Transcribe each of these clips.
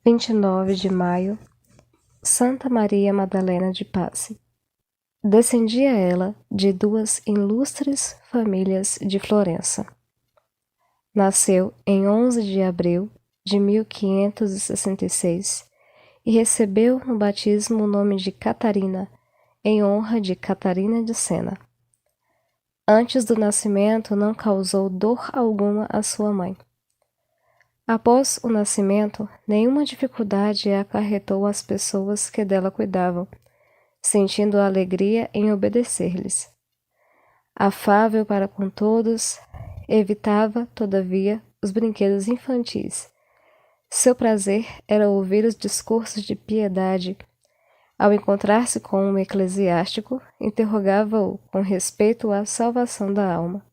29 de maio, Santa Maria Madalena de Pazzi. Descendia ela de duas ilustres famílias de Florença. Nasceu em 11 de abril de 1566 e recebeu no batismo o nome de Catarina, em honra de Catarina de Sena. Antes do nascimento não causou dor alguma à sua mãe. Após o nascimento, nenhuma dificuldade acarretou às pessoas que dela cuidavam, sentindo alegria em obedecer-lhes. Afável para com todos, evitava, todavia, os brinquedos infantis. Seu prazer era ouvir os discursos de piedade. Ao encontrar-se com um eclesiástico, interrogava-o com respeito à salvação da alma,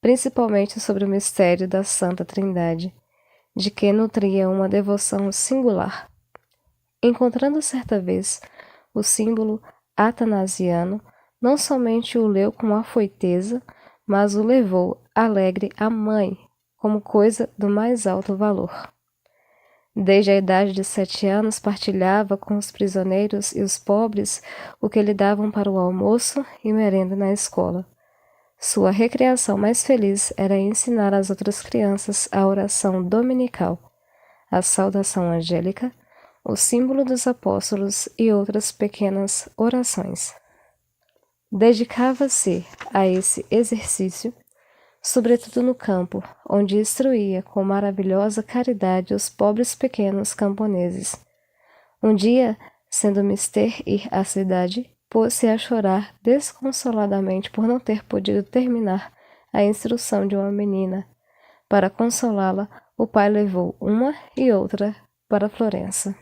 principalmente sobre o mistério da Santa Trindade, de que nutria uma devoção singular. Encontrando certa vez o símbolo atanasiano, não somente o leu com afoiteza, mas o levou, alegre, à mãe, como coisa do mais alto valor. Desde a idade de 7 anos partilhava com os prisioneiros e os pobres o que lhe davam para o almoço e merenda na escola. Sua recreação mais feliz era ensinar às outras crianças a oração dominical, a saudação angélica, o símbolo dos apóstolos e outras pequenas orações. Dedicava-se a esse exercício, sobretudo no campo, onde instruía com maravilhosa caridade os pobres pequenos camponeses. Um dia, sendo mister ir à cidade, pôs-se a chorar desconsoladamente por não ter podido terminar a instrução de uma menina. Para consolá-la, o pai levou uma e outra para Florença.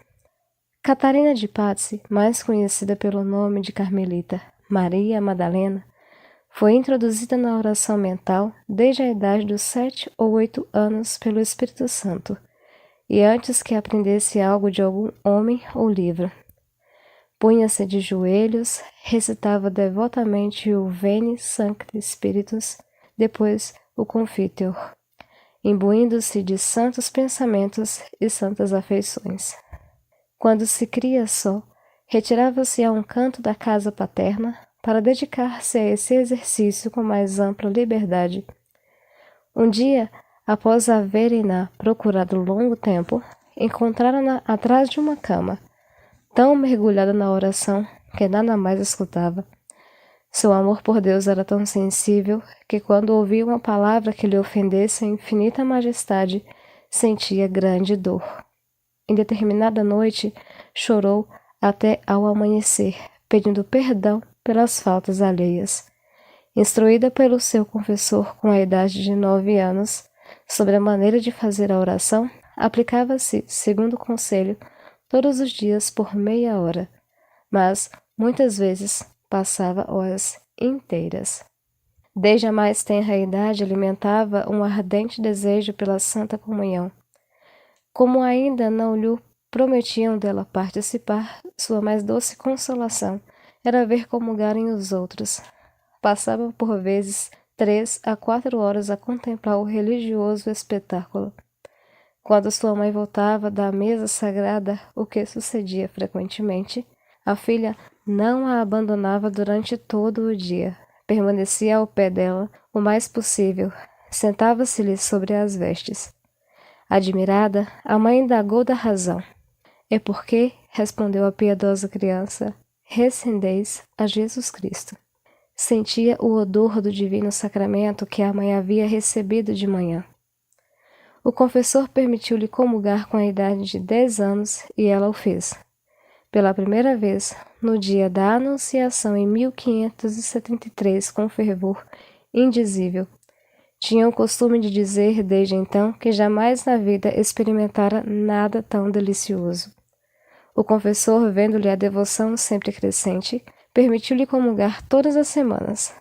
Catarina de Pazzi, mais conhecida pelo nome de Carmelita Maria Madalena, foi introduzida na oração mental desde a idade dos 7 ou 8 anos pelo Espírito Santo, e antes que aprendesse algo de algum homem ou livro. Punha-se de joelhos, recitava devotamente o Veni Sancti Spiritus, depois o Confiteor, imbuindo-se de santos pensamentos e santas afeições. Quando se cria só, retirava-se a um canto da casa paterna para dedicar-se a esse exercício com mais ampla liberdade. Um dia, após haverem-na procurado longo tempo, encontraram-na atrás de uma cama, tão mergulhada na oração que nada mais escutava. Seu amor por Deus era tão sensível que, quando ouvia uma palavra que lhe ofendesse a infinita majestade, sentia grande dor. Em determinada noite, chorou até ao amanhecer, pedindo perdão pelas faltas alheias. Instruída pelo seu confessor com a idade de 9 anos, sobre a maneira de fazer a oração, aplicava-se, segundo o conselho, todos os dias por meia hora, mas, muitas vezes, passava horas inteiras. Desde a mais tenra idade alimentava um ardente desejo pela Santa Comunhão. Como ainda não lhe prometiam dela participar, sua mais doce consolação era ver comungarem os outros. Passava por vezes 3 a 4 horas a contemplar o religioso espetáculo. Quando sua mãe voltava da mesa sagrada, o que sucedia frequentemente, a filha não a abandonava durante todo o dia. Permanecia ao pé dela o mais possível, sentava-se-lhe sobre as vestes. Admirada, a mãe indagou da razão. "É porque", respondeu a piedosa criança, "rescendeis a Jesus Cristo." Sentia o odor do divino sacramento que a mãe havia recebido de manhã. O confessor permitiu-lhe comungar com a idade de 10 anos e ela o fez. Pela primeira vez, no dia da Anunciação em 1573, com fervor indizível. Tinha o costume de dizer desde então que jamais na vida experimentara nada tão delicioso. O confessor, vendo-lhe a devoção sempre crescente, permitiu-lhe comungar todas as semanas.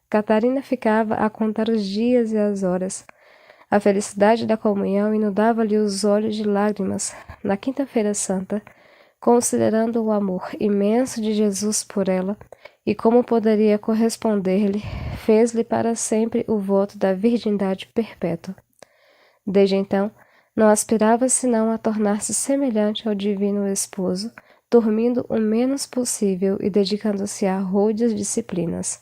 Catarina ficava a contar os dias e as horas. A felicidade da comunhão inundava-lhe os olhos de lágrimas na Quinta-feira Santa, considerando o amor imenso de Jesus por ela e como poderia corresponder-lhe, fez-lhe para sempre o voto da virgindade perpétua. Desde então, Não aspirava senão a tornar-se semelhante ao divino esposo, dormindo o menos possível e dedicando-se a rudes disciplinas.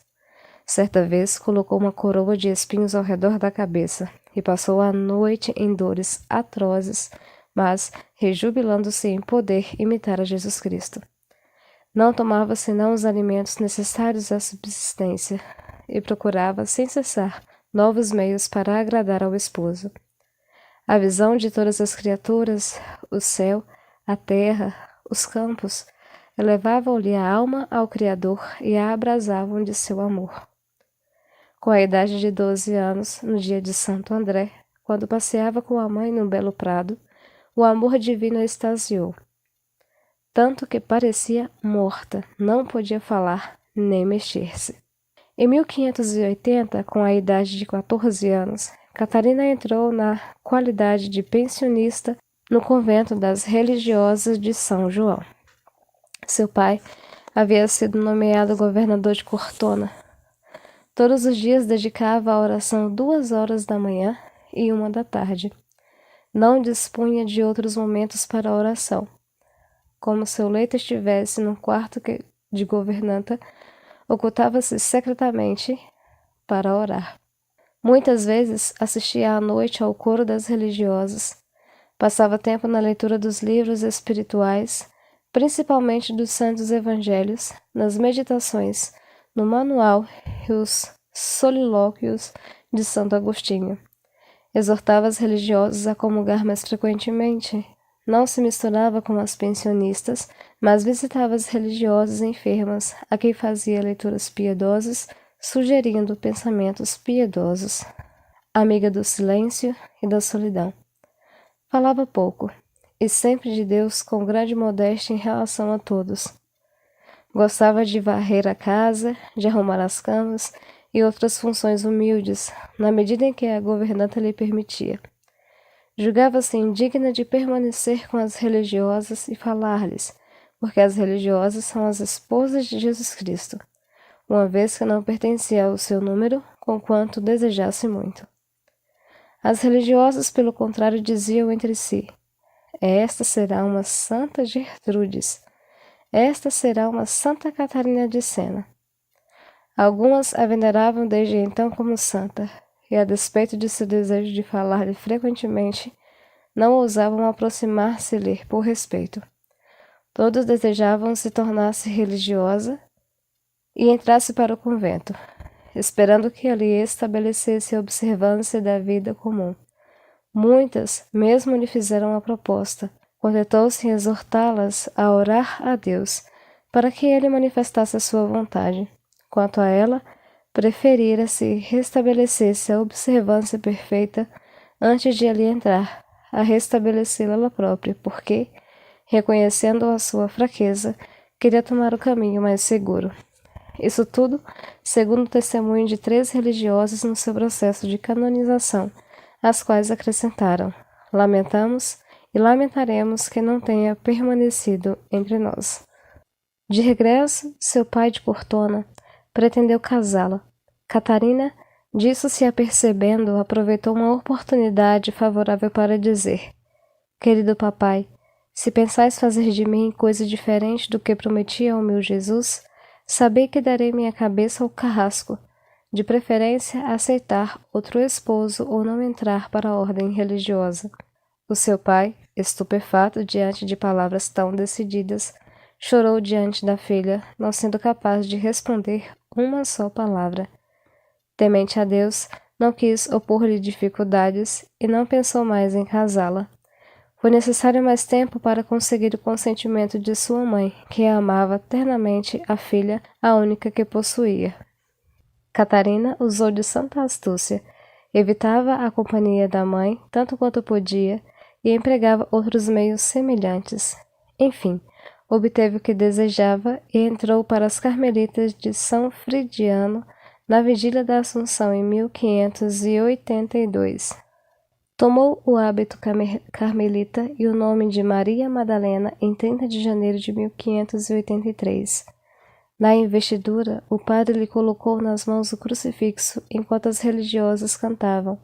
Certa vez colocou uma coroa de espinhos ao redor da cabeça e passou a noite em dores atrozes, mas rejubilando-se em poder imitar a Jesus Cristo. Não tomava senão os alimentos necessários à subsistência e procurava, sem cessar, novos meios para agradar ao esposo. A visão de todas as criaturas, o céu, a terra, os campos, elevavam-lhe a alma ao Criador e a abrasavam de seu amor. Com a idade de 12 anos, no dia de Santo André, quando passeava com a mãe num belo prado, o amor divino a extasiou. Tanto que parecia morta, não podia falar nem mexer-se. Em 1580, com a idade de 14 anos, Catarina entrou na qualidade de pensionista no convento das religiosas de São João. Seu pai havia sido nomeado governador de Cortona. Todos os dias dedicava à oração 2 horas da manhã e 1 da tarde. Não dispunha de outros momentos para a oração. Como seu leito estivesse num quarto de governanta, ocultava-se secretamente para orar. Muitas vezes assistia à noite ao coro das religiosas. Passava tempo na leitura dos livros espirituais, principalmente dos Santos Evangelhos, nas meditações, no manual e os solilóquios de Santo Agostinho. Exortava as religiosas a comungar mais frequentemente. Não se misturava com as pensionistas, mas visitava as religiosas enfermas, a quem fazia leituras piedosas, sugerindo pensamentos piedosos. Amiga do silêncio e da solidão. Falava pouco, e sempre de Deus com grande modéstia em relação a todos. Gostava de varrer a casa, de arrumar as camas e outras funções humildes, na medida em que a governanta lhe permitia. Julgava-se indigna de permanecer com as religiosas e falar-lhes, porque as religiosas são as esposas de Jesus Cristo, uma vez que não pertencia ao seu número, conquanto desejasse muito. As religiosas, pelo contrário, diziam entre si: esta será uma Santa Gertrudes, esta será uma Santa Catarina de Sena. Algumas a veneravam desde então como santa, e a despeito de seu desejo de falar-lhe frequentemente, não ousavam aproximar-se-lhe por respeito. Todos desejavam se tornasse religiosa e entrasse para o convento, esperando que ali estabelecesse a observância da vida comum. Muitas mesmo lhe fizeram a proposta. Contentou-se em exortá-las a orar a Deus, para que ele manifestasse a sua vontade. Quanto a ela, preferira se restabelecesse a observância perfeita antes de ali entrar, a restabelecê-la ela própria, porque, reconhecendo a sua fraqueza, queria tomar o caminho mais seguro. Isso tudo, segundo o testemunho de 3 religiosos no seu processo de canonização, as quais acrescentaram: lamentamos e lamentaremos que não tenha permanecido entre nós. De regresso, seu pai de Cortona pretendeu casá-la. Catarina, disso se apercebendo, aproveitou uma oportunidade favorável para dizer: querido papai, se pensais fazer de mim coisa diferente do que prometi ao meu Jesus, sabei que darei minha cabeça ao carrasco, de preferência aceitar outro esposo ou não entrar para a ordem religiosa. O seu pai, estupefato diante de palavras tão decididas, chorou diante da filha, não sendo capaz de responder uma só palavra. Temente a Deus, não quis opor-lhe dificuldades e não pensou mais em casá-la. Foi necessário mais tempo para conseguir o consentimento de sua mãe, que amava ternamente a filha, a única que possuía. Catarina usou de santa astúcia, evitava a companhia da mãe tanto quanto podia e empregava outros meios semelhantes. Enfim, obteve o que desejava e entrou para as Carmelitas de São Fridiano na vigília da Assunção em 1582. Tomou o hábito carmelita e o nome de Maria Madalena em 30 de janeiro de 1583. Na investidura, o padre lhe colocou nas mãos o crucifixo enquanto as religiosas cantavam: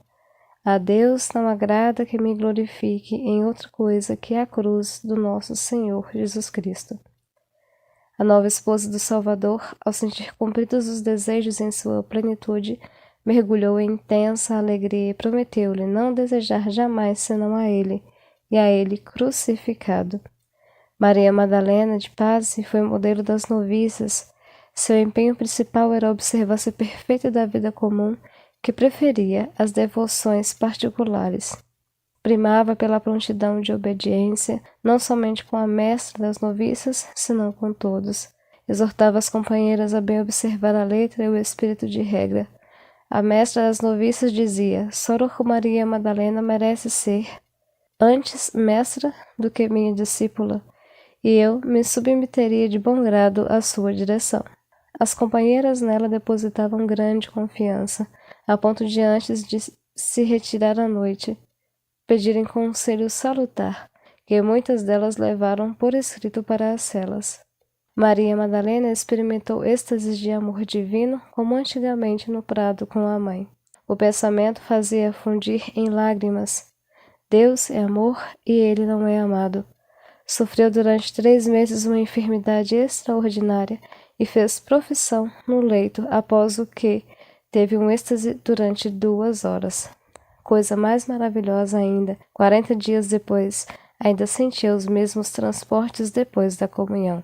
A Deus não agrada que me glorifique em outra coisa que a cruz do nosso Senhor Jesus Cristo. A nova esposa do Salvador, ao sentir cumpridos os desejos em sua plenitude, mergulhou em intensa alegria e prometeu-lhe não desejar jamais senão a ele, e a ele crucificado. Maria Madalena de Paz foi modelo das noviças. Seu empenho principal era a observância perfeita da vida comum, que preferia as devoções particulares. Primava pela prontidão de obediência, não somente com a mestra das noviças, senão com todos. Exortava as companheiras a bem observar a letra e o espírito de regra. A mestra das noviças dizia: Sor Maria Madalena merece ser antes mestra do que minha discípula, e eu me submeteria de bom grado à sua direção. As companheiras nela depositavam grande confiança, a ponto de, antes de se retirar à noite, pedirem conselho salutar, que muitas delas levaram por escrito para as celas. Maria Madalena experimentou êxtases de amor divino, como antigamente no prado com a mãe. O pensamento fazia fundir em lágrimas. Deus é amor e ele não é amado. Sofreu durante 3 meses uma enfermidade extraordinária e fez profissão no leito, após o que teve um êxtase durante 2 horas. Coisa mais maravilhosa ainda, 40 dias depois, ainda sentia os mesmos transportes depois da comunhão.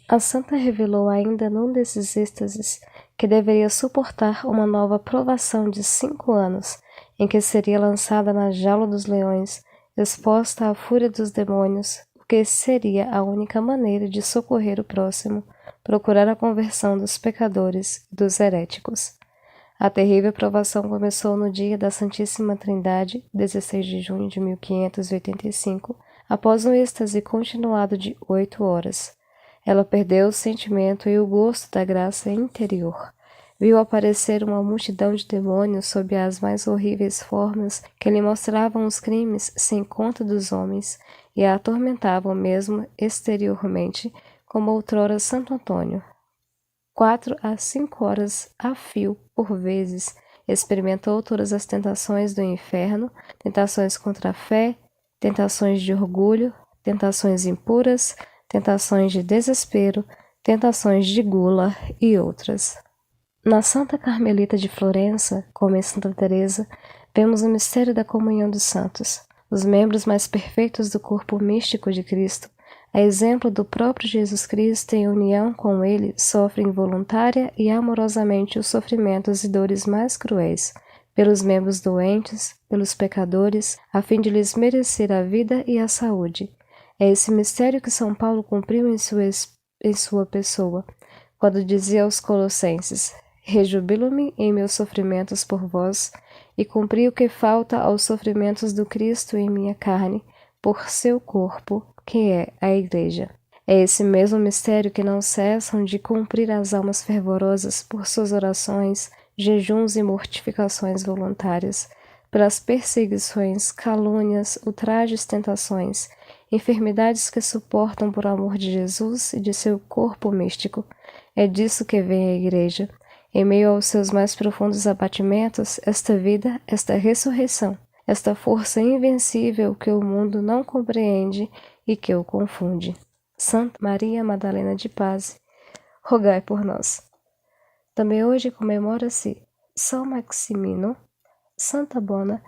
A santa revelou ainda num desses êxtases que deveria suportar uma nova provação de 5 anos, em que seria lançada na jaula dos leões, exposta à fúria dos demônios, o que seria a única maneira de socorrer o próximo, procurar a conversão dos pecadores e dos heréticos. A terrível provação começou no dia da Santíssima Trindade, 16 de junho de 1585, após um êxtase continuado de 8 horas. Ela perdeu o sentimento e o gosto da graça interior. Viu aparecer uma multidão de demônios sob as mais horríveis formas que lhe mostravam os crimes sem conta dos homens e a atormentavam mesmo exteriormente, como outrora Santo Antônio. 4 a 5 horas a fio, por vezes, experimentou todas as tentações do inferno, tentações contra a fé, tentações de orgulho, tentações impuras, tentações de desespero, tentações de gula e outras. Na Santa Carmelita de Florença, como em Santa Teresa, vemos o mistério da comunhão dos santos, os membros mais perfeitos do corpo místico de Cristo, a exemplo do próprio Jesus Cristo, em união com ele, sofrem voluntária e amorosamente os sofrimentos e dores mais cruéis, pelos membros doentes, pelos pecadores, a fim de lhes merecer a vida e a saúde. É esse mistério que São Paulo cumpriu em sua pessoa, quando dizia aos Colossenses: Rejubilo-me em meus sofrimentos por vós, e cumpri o que falta aos sofrimentos do Cristo em minha carne, por seu corpo, que é a Igreja. É esse mesmo mistério que não cessam de cumprir as almas fervorosas por suas orações, jejuns e mortificações voluntárias, pelas perseguições, calúnias, ultrajes, tentações, enfermidades que suportam por amor de Jesus e de seu corpo místico. É disso que vem a Igreja. Em meio aos seus mais profundos abatimentos, esta vida, esta ressurreição, esta força invencível que o mundo não compreende e que o confunde. Santa Maria Madalena de Paz, rogai por nós. Também hoje comemora-se São Maximino, Santa Bona